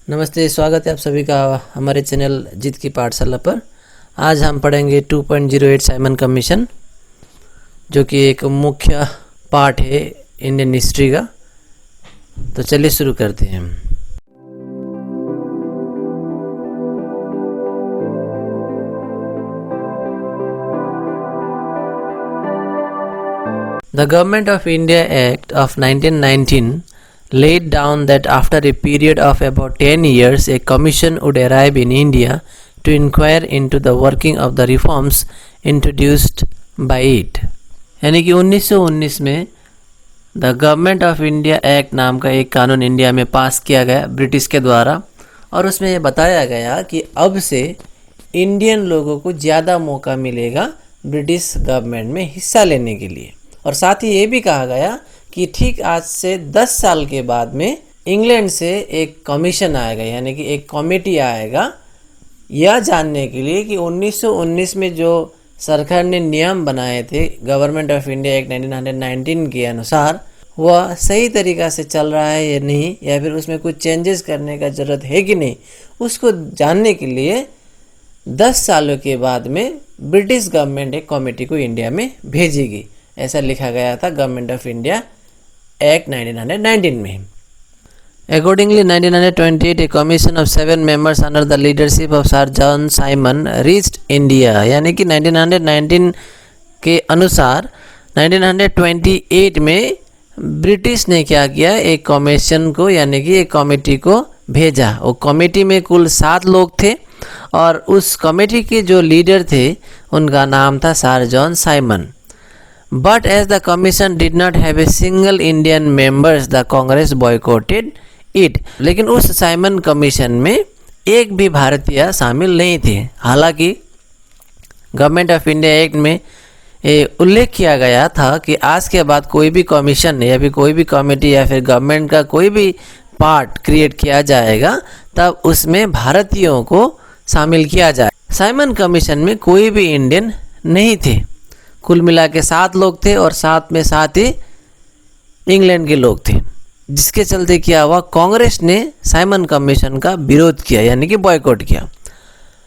नमस्ते, स्वागत है आप सभी का हमारे चैनल जीत की पाठशाला पर। आज हम पढ़ेंगे 2.08 साइमन कमीशन, जो कि एक मुख्य पार्ट है इंडियन हिस्ट्री का। तो चलिए शुरू करते हैं। The Government of India Act of 1919 laid down that after a period of about 10 years, a commission would arrive in India to inquire into the working of the reforms introduced by it। यानी कि 1919 में the government of India act नाम का एक कानून India में पास किया गया ब्रिटिश के द्वारा, और उसमें ये बताया गया कि अब से इंडियन लोगों को ज़्यादा मौका मिलेगा ब्रिटिश गवर्नमेंट में हिस्सा लेने के लिए। और साथ ही ये भी कहा गया कि ठीक आज से 10 साल के बाद में इंग्लैंड से एक कमीशन आएगा, यानी कि एक कमेटी आएगा यह जानने के लिए कि 1919 में जो सरकार ने नियम बनाए थे गवर्नमेंट ऑफ इंडिया एक्ट 1919 के अनुसार, वह सही तरीक़ा से चल रहा है या नहीं, या फिर उसमें कुछ चेंजेस करने का ज़रूरत है कि नहीं, उसको जानने के लिए 10 सालों के बाद में ब्रिटिश गवर्नमेंट एक कमेटी को इंडिया में भेजेगी। ऐसा लिखा गया था गवर्नमेंट ऑफ इंडिया एक्ट 1919 में। Accordingly, 1928 a commission of 7 members under the leadership of Sir John Simon reached India। यानी कि 1919 के अनुसार 1928 में ब्रिटिश ने क्या किया, एक कमीशन को यानी कि एक कमेटी को भेजा। वो कमेटी में कुल 7 लोग थे और उस कमेटी के जो लीडर थे उनका नाम था sir John Simon. But as the commission did not have a single Indian members, the Congress boycotted it। लेकिन उस साइमन कमीशन में एक भी भारतीय शामिल नहीं थे। हालांकि गवर्नमेंट ऑफ इंडिया एक्ट में उल्लेख किया गया था कि आज के बाद कोई भी कमीशन या फिर कोई भी कमेटी या फिर गवर्नमेंट का कोई भी पार्ट क्रिएट किया जाएगा तब उसमें भारतीयों को शामिल किया जाए। साइमन कमीशन में कोई भी इंडियन नहीं थे। कुल मिला के 7 लोग थे और साथ ही इंग्लैंड के लोग थे, जिसके चलते क्या हुआ, कांग्रेस ने साइमन कमीशन का विरोध किया यानी कि बॉयकॉट किया।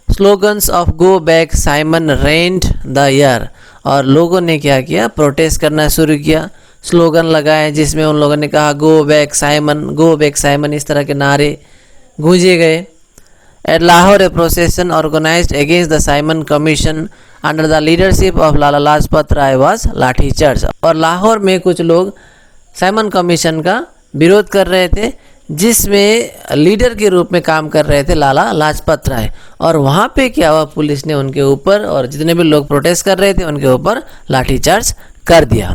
Slogans of go back Simon rent the year, और लोगों ने क्या किया, प्रोटेस्ट करना शुरू किया, स्लोगन लगाए जिसमें उन लोगों ने कहा गो बैक साइमन, इस तरह के नारे गूंजे गए। At Lahore, a procession organized against the Simon Commission under the leadership of Lala Lajpat Rai was लाठी चार्ज। और लाहौर में कुछ लोग साइमन कमीशन का विरोध कर रहे थे, जिसमें लीडर के रूप में काम कर रहे थे लाला लाजपत राय। और वहाँ पे क्या हुआ, पुलिस ने उनके ऊपर और जितने भी लोग प्रोटेस्ट कर रहे थे उनके ऊपर लाठी चार्ज कर दिया।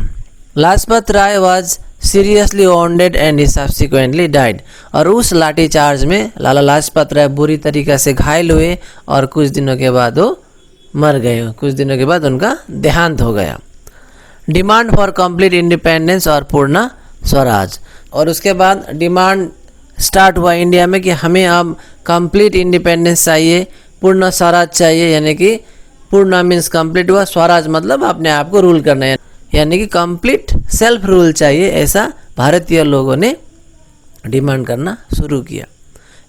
Lajpat Rai was seriously wounded and he subsequently died. और उस लाठी चार्ज में लाला लाजपत राय बुरी तरीक़े से घायल हुए और कुछ दिनों के बाद वो मर गए। कुछ दिनों के बाद उनका देहांत हो गया। डिमांड फॉर कंप्लीट इंडिपेंडेंस और पूर्ण स्वराज, और उसके बाद डिमांड स्टार्ट हुआ इंडिया में कि हमें अब कंप्लीट इंडिपेंडेंस चाहिए, पूर्ण स्वराज चाहिए। यानी कि पूर्ण मीन्स कंप्लीट हुआ, स्वराज मतलब अपने आप को रूल करना है, यानी कि कंप्लीट सेल्फ रूल चाहिए। ऐसा भारतीय लोगों ने डिमांड करना शुरू किया।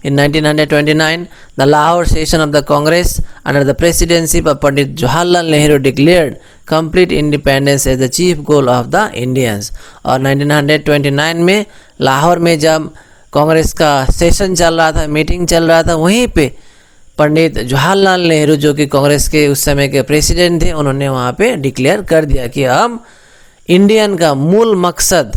In 1929, the Lahore session of the Congress under the presidency of Pandit Jawaharlal Nehru declared complete independence as the chief goal of the Indians। और 1929 में लाहौर में जब कांग्रेस का सेशन चल रहा था, मीटिंग चल रहा था, वहीं पे पंडित जवाहरलाल नेहरू जो कि कांग्रेस के उस समय के प्रेसिडेंट थे, उन्होंने वहाँ पे डिक्लेयर कर दिया कि अब इंडियन का मूल मकसद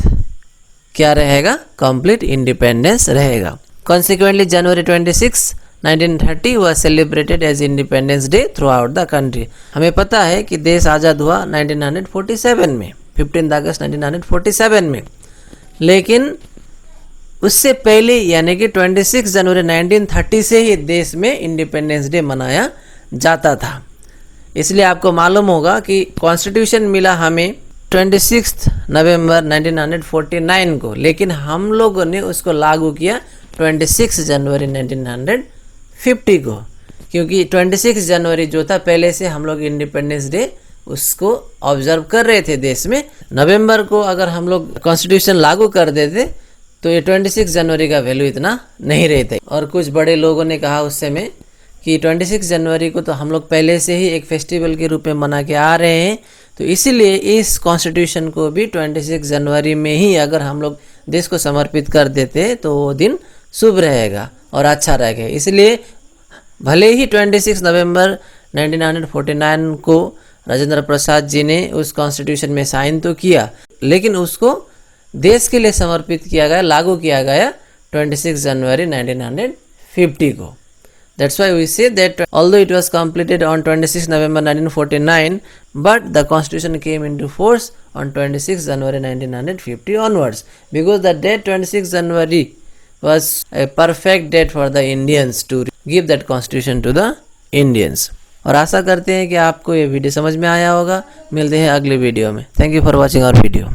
क्या रहेगा, कंप्लीट इंडिपेंडेंस रहेगा। Consequently, January 26, 1930 was celebrated as Independence Day throughout the country। हमें पता है कि देश आज़ाद हुआ 1947 में, 15 अगस्त 1947 में, लेकिन उससे पहले यानी कि 26 जनवरी 1930 से ही देश में इंडिपेंडेंस डे मनाया जाता था। इसलिए आपको मालूम होगा कि कॉन्स्टिट्यूशन मिला हमें 26 नवंबर 1949 को, लेकिन हम लोगों ने उसको लागू किया 26 जनवरी 1950 को, क्योंकि 26 जनवरी जो था पहले से हम लोग इंडिपेंडेंस डे उसको ऑब्जर्व कर रहे थे देश में। नवंबर को अगर हम लोग कॉन्स्टिट्यूशन लागू कर देते तो ये 26 जनवरी का वैल्यू इतना नहीं रहता। और कुछ बड़े लोगों ने कहा उस समय कि 26 जनवरी को तो हम लोग पहले से ही एक फेस्टिवल के रूप में मना के आ रहे हैं, तो इसीलिए इस कॉन्स्टिट्यूशन को भी 26 जनवरी में ही अगर हम लोग देश को समर्पित कर देते तो वो दिन शुभ रहेगा और अच्छा रहेगा। इसलिए भले ही 26 नवंबर 1949 को राजेंद्र प्रसाद जी ने उस कॉन्स्टिट्यूशन में साइन तो किया, लेकिन उसको देश के लिए समर्पित किया गया, लागू किया गया 26 जनवरी 1950 को। That's why we say that although it was completed on 26 November 1949, but the constitution came into force on 26 January 1950 onwards, because the date 26 January was a perfect date for the Indians to give that constitution to the Indians. और आशा करते हैं कि आपको ये video समझ में आया होगा। मिलते हैं अगले वीडियो में। Thank you for watching our video.